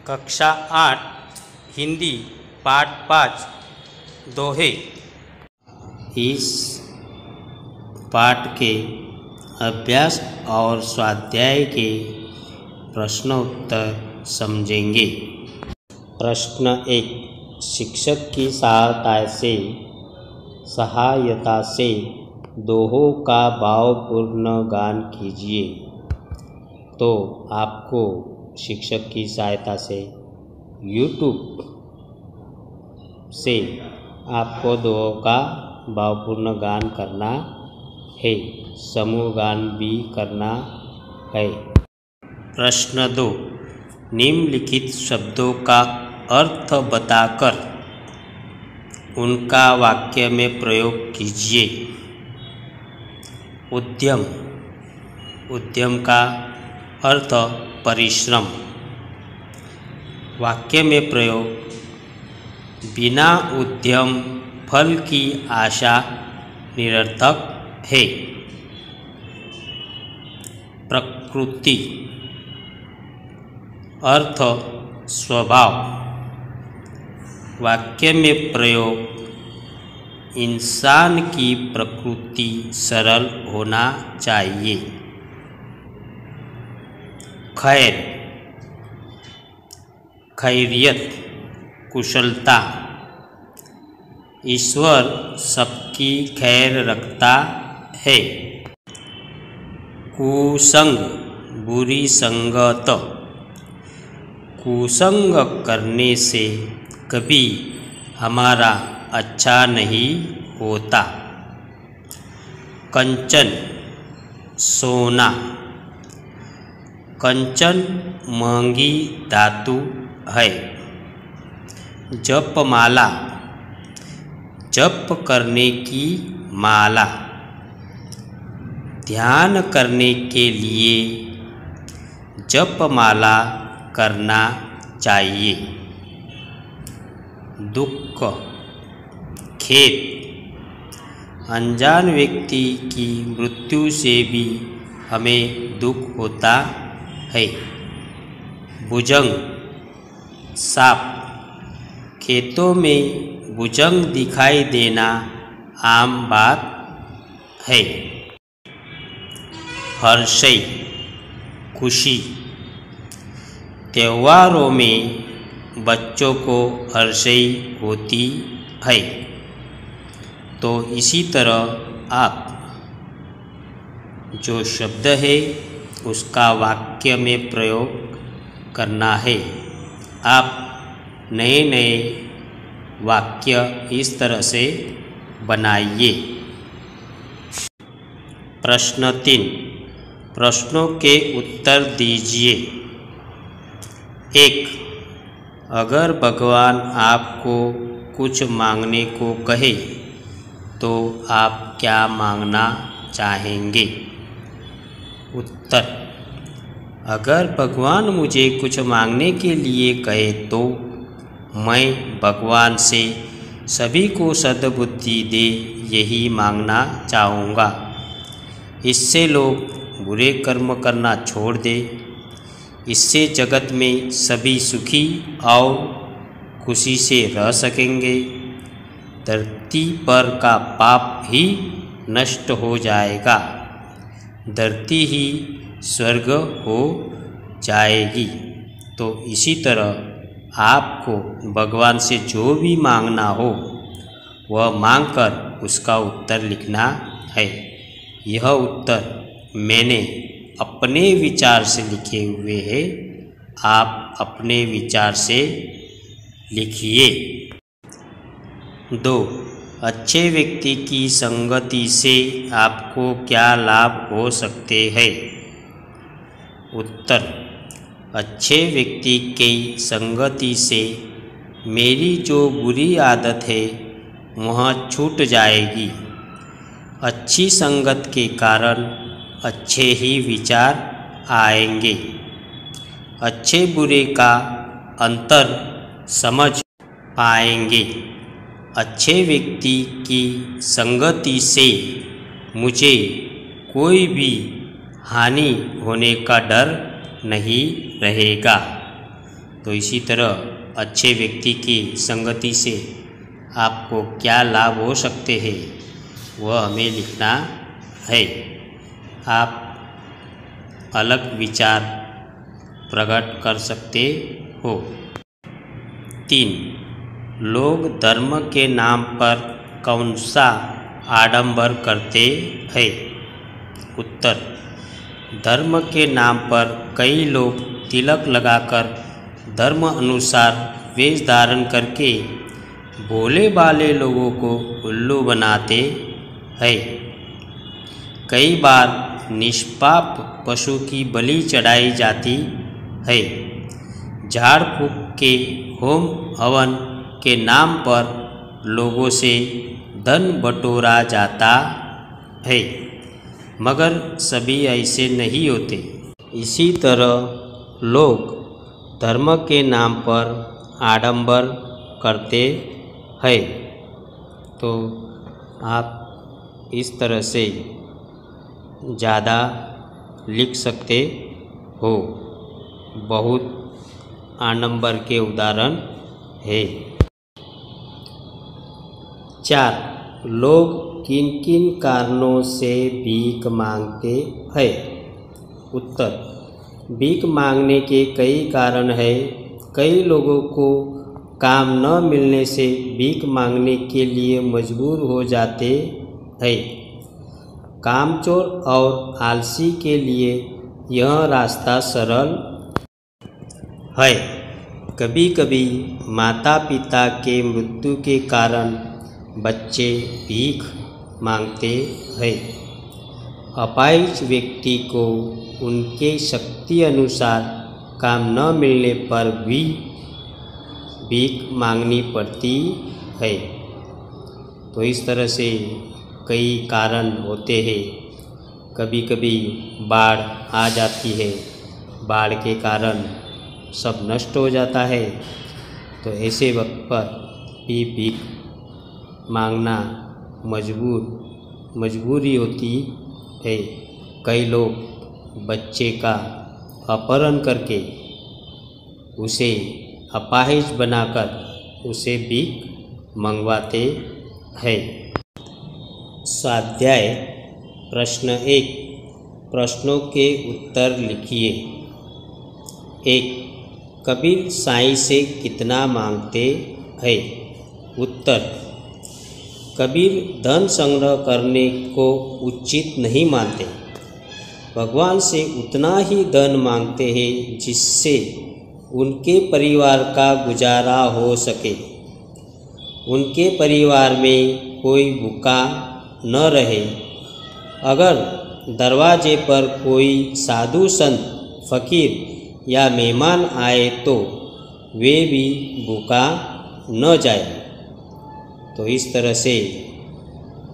कक्षा 8 हिंदी पाठ 5 दोहे। इस पाठ के अभ्यास और स्वाध्याय के प्रश्नोत्तर समझेंगे। प्रश्न 1, शिक्षक की सहायता से दोहों का भावपूर्ण गान कीजिए। तो आपको शिक्षक की सहायता से YouTube से आपको दोहों का भावपूर्ण गान करना है, समूह गान भी करना है। प्रश्न 2, निम्नलिखित शब्दों का अर्थ बताकर उनका वाक्य में प्रयोग कीजिए। उद्यम, उद्यम का अर्थ परिश्रम। वाक्य में प्रयोग, बिना उद्यम फल की आशा निरर्थक है। प्रकृति, अर्थ स्वभाव। वाक्य में प्रयोग, इंसान की प्रकृति सरल होना चाहिए। खैर, खैरियत, कुशलता। ईश्वर सबकी खैर रखता है। कुसंग, बुरी संगत। कुसंग करने से कभी हमारा अच्छा नहीं होता। कंचन, सोना। कंचन महंगी धातु है। जपमाला, जप करने की माला। ध्यान करने के लिए जपमाला करना चाहिए। दुख, खेद। अनजान व्यक्ति की मृत्यु से भी हमें दुख होता है। भुजंग, सांप। खेतों में भुजंग दिखाई देना आम बात है। हर्षई, खुशी। त्योहारों में बच्चों को हर्षई होती है। तो इसी तरह आप जो शब्द है उसका वाक्य में प्रयोग करना है। आप नए नए वाक्य इस तरह से बनाइए। प्रश्न 3, प्रश्नों के उत्तर दीजिए। 1, अगर भगवान आपको कुछ मांगने को कहे तो आप क्या मांगना चाहेंगे? उत्तर, अगर भगवान मुझे कुछ मांगने के लिए कहे तो मैं भगवान से सभी को सद्बुद्धि दे यही मांगना चाहूँगा। इससे लोग बुरे कर्म करना छोड़ दे। इससे जगत में सभी सुखी और खुशी से रह सकेंगे। धरती पर का पाप ही नष्ट हो जाएगा। धरती ही स्वर्ग हो जाएगी। तो इसी तरह आपको भगवान से जो भी मांगना हो वह मांगकर उसका उत्तर लिखना है। यह उत्तर मैंने अपने विचार से लिखे हुए हैं। आप अपने विचार से लिखिए। 2, अच्छे व्यक्ति की संगति से आपको क्या लाभ हो सकते हैं? उत्तर, अच्छे व्यक्ति की संगति से मेरी जो बुरी आदत है वह छूट जाएगी। अच्छी संगत के कारण अच्छे ही विचार आएंगे। अच्छे बुरे का अंतर समझ पाएंगे। अच्छे व्यक्ति की संगति से मुझे कोई भी हानि होने का डर नहीं रहेगा। तो इसी तरह अच्छे व्यक्ति की संगति से आपको क्या लाभ हो सकते हैं वह हमें लिखना है। आप अलग विचार प्रकट कर सकते हो। 3. लोग धर्म के नाम पर कौन सा आडंबर करते हैं? उत्तर: धर्म के नाम पर कई लोग तिलक लगाकर धर्म अनुसार वेश धारण करके भोले भाले लोगों को उल्लू बनाते हैं। कई बार निष्पाप पशु की बलि चढ़ाई जाती है। झाड़ फूक के होम हवन के नाम पर लोगों से धन बटोरा जाता है, मगर सभी ऐसे नहीं होते। इसी तरह लोग धर्म के नाम पर आडंबर करते हैं। तो आप इस तरह से ज़्यादा लिख सकते हो। बहुत आडंबर के उदाहरण है। 4. लोग किन किन कारणों से भीख मांगते हैं? उत्तर: भीख मांगने के कई कारण हैं। कई लोगों को काम न मिलने से भीख मांगने के लिए मजबूर हो जाते हैं। कामचोर और आलसी के लिए यह रास्ता सरल है। कभी कभी माता पिता के मृत्यु के कारण बच्चे भीख मांगते हैं। अपाहिज व्यक्ति को उनके शक्ति अनुसार काम न मिलने पर भी भीख मांगनी पड़ती है। तो इस तरह से कई कारण होते हैं। कभी कभी बाढ़ आ जाती है, बाढ़ के कारण सब नष्ट हो जाता है। तो ऐसे वक्त पर भी भीख मांगना मजबूरी होती है। कई लोग बच्चे का अपहरण करके उसे अपाहिज बनाकर उसे भीख मंगवाते हैं। स्वाध्याय प्रश्न 1। प्रश्नों के उत्तर लिखिए। 1. कबीर साईं से कितना मांगते हैं? उत्तर: कबीर धन संग्रह करने को उचित नहीं मानते। भगवान से उतना ही धन मांगते हैं जिससे उनके परिवार का गुजारा हो सके। उनके परिवार में कोई भूखा न रहे। अगर दरवाजे पर कोई साधु संत फकीर या मेहमान आए तो वे भी भूखा न जाए। तो इस तरह से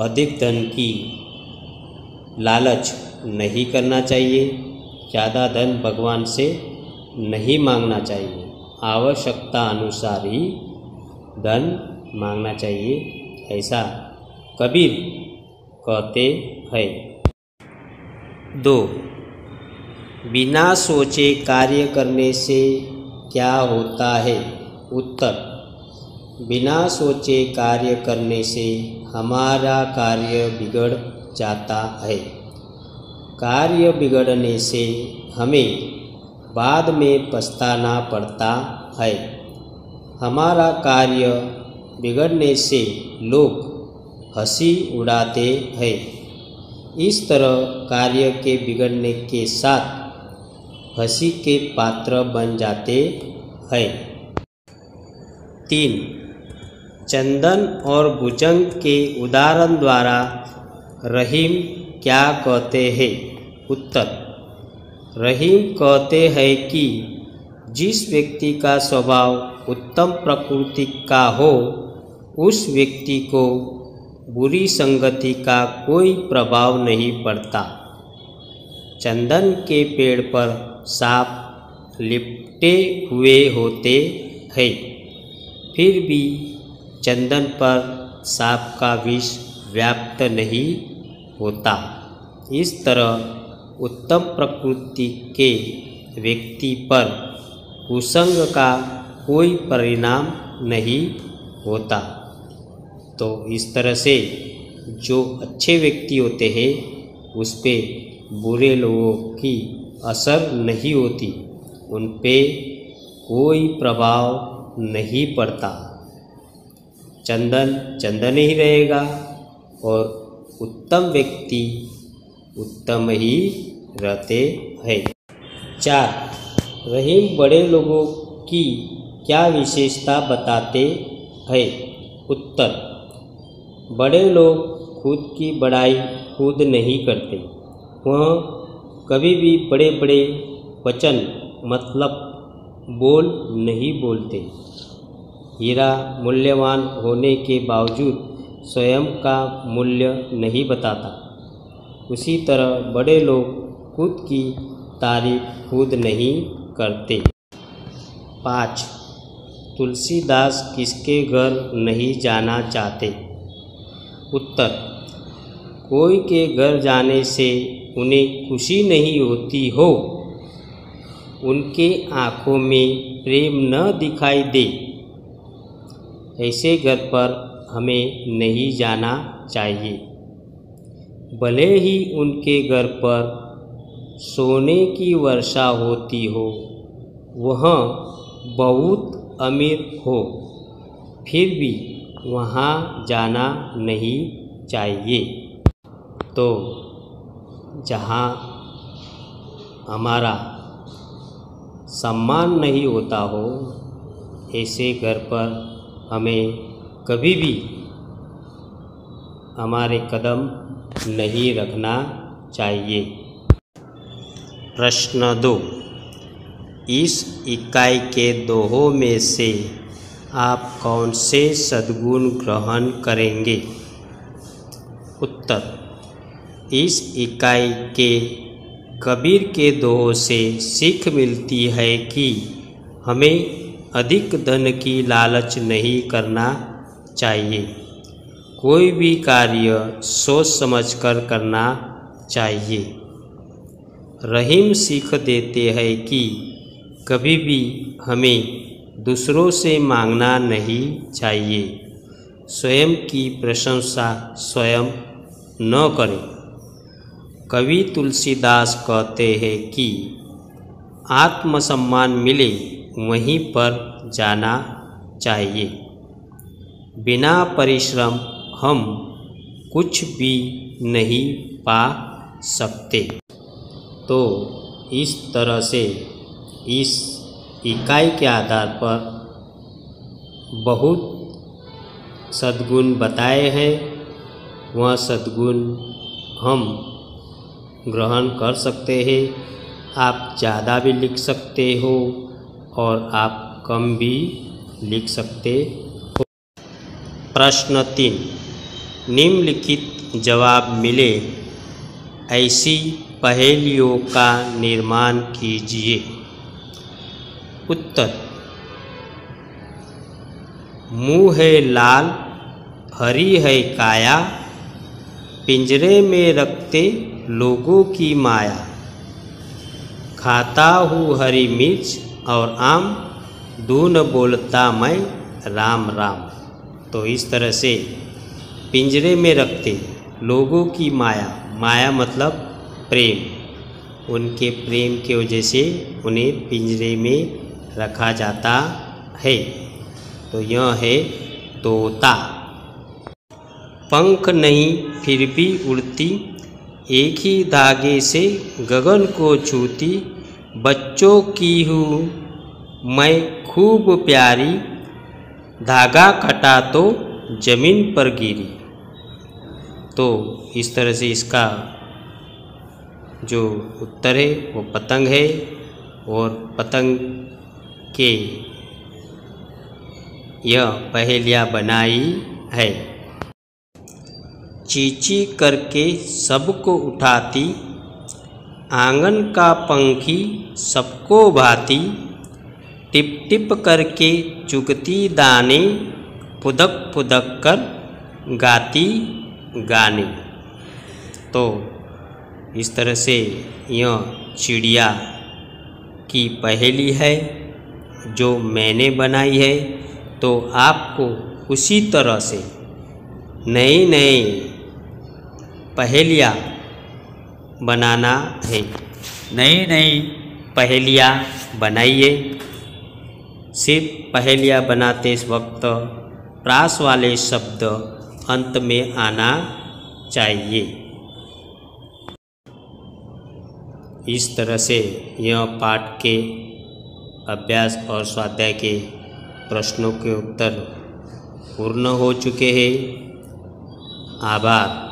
अधिक धन की लालच नहीं करना चाहिए। ज़्यादा धन भगवान से नहीं मांगना चाहिए। आवश्यकता अनुसार ही धन मांगना चाहिए, ऐसा कबीर कहते हैं। 2. बिना सोचे कार्य करने से क्या होता है? उत्तर: बिना सोचे कार्य करने से हमारा कार्य बिगड़ जाता है। कार्य बिगड़ने से हमें बाद में पछताना पड़ता है। हमारा कार्य बिगड़ने से लोग हंसी उड़ाते हैं। इस तरह कार्य के बिगड़ने के साथ हंसी के पात्र बन जाते हैं। 3. चंदन और भुजंग के उदाहरण द्वारा रहीम क्या कहते हैं? उत्तर: रहीम कहते हैं कि जिस व्यक्ति का स्वभाव उत्तम प्रकृति का हो उस व्यक्ति को बुरी संगति का कोई प्रभाव नहीं पड़ता। चंदन के पेड़ पर सांप लिपटे हुए होते हैं, फिर भी चंदन पर सांप का विष व्याप्त नहीं होता। इस तरह उत्तम प्रकृति के व्यक्ति पर कुसंग का कोई परिणाम नहीं होता। तो इस तरह से जो अच्छे व्यक्ति होते हैं उस पे बुरे लोगों की असर नहीं होती, उन पे कोई प्रभाव नहीं पड़ता। चंदन चंदन ही रहेगा और उत्तम व्यक्ति उत्तम ही रहते हैं। 4. रहीम बड़े लोगों की क्या विशेषता बताते हैं? उत्तर: बड़े लोग खुद की बड़ाई खुद नहीं करते। वह कभी भी बड़े बड़े वचन मतलब बोल नहीं बोलते। हीरा मूल्यवान होने के बावजूद स्वयं का मूल्य नहीं बताता। उसी तरह बड़े लोग खुद की तारीफ खुद नहीं करते। 5. तुलसीदास किसके घर नहीं जाना चाहते? उत्तर: कोई के घर जाने से उन्हें खुशी नहीं होती हो, उनके आँखों में प्रेम न दिखाई दे, ऐसे घर पर हमें नहीं जाना चाहिए। भले ही उनके घर पर सोने की वर्षा होती हो, वह बहुत अमीर हो, फिर भी वहाँ जाना नहीं चाहिए। तो जहाँ हमारा सम्मान नहीं होता हो, ऐसे घर पर हमें कभी भी हमारे कदम नहीं रखना चाहिए। प्रश्न 2. इस इकाई के दोहों में से आप कौन से सद्गुण ग्रहण करेंगे? उत्तर: इस इकाई के कबीर के दोहों से सीख मिलती है कि हमें अधिक धन की लालच नहीं करना चाहिए। कोई भी कार्य सोच समझकर करना चाहिए। रहीम सीख देते हैं कि कभी भी हमें दूसरों से मांगना नहीं चाहिए। स्वयं की प्रशंसा स्वयं न करें। कवि तुलसीदास कहते हैं कि आत्मसम्मान मिले वहीं पर जाना चाहिए। बिना परिश्रम हम कुछ भी नहीं पा सकते। तो इस तरह से इस इकाई के आधार पर बहुत सद्गुण बताए हैं। वह सद्गुण हम ग्रहण कर सकते हैं। आप ज़्यादा भी लिख सकते हो और आप कम भी लिख सकते हो। प्रश्न 3. निम्नलिखित जवाब मिले ऐसी पहेलियों का निर्माण कीजिए। उत्तर: मुँह है लाल, हरी है काया, पिंजरे में रखते लोगों की माया, खाता हूँ हरी मिर्च और आम, दून बोलता मैं राम राम। तो इस तरह से पिंजरे में रखते लोगों की माया, माया मतलब प्रेम, उनके प्रेम की वजह से उन्हें पिंजरे में रखा जाता है। तो यह है तोता। पंख नहीं फिर भी उड़ती, एक ही धागे से गगन को छूती, बच्चों की हूँ मैं खूब प्यारी, धागा कटा तो जमीन पर गिरी। तो इस तरह से इसका जो उत्तर है वो पतंग है और पतंग के यह पहेलियाँ बनाई है। चींची करके सबको उठाती, आंगन का पंखी सबको भाती, टिप टिप करके चुगती दाने, फुदक फुदक कर गाती गाने। तो इस तरह से यह चिड़िया की पहेली है जो मैंने बनाई है, तो आपको उसी तरह से नई नई पहेलियाँ बनाना है। नई नई पहेलियाँ बनाइए। सिर्फ पहेलियाँ बनाते वक्त प्रास वाले शब्द अंत में आना चाहिए। इस तरह से यह पाठ के अभ्यास और स्वाध्याय के प्रश्नों के उत्तर पूर्ण हो चुके हैं। आभार।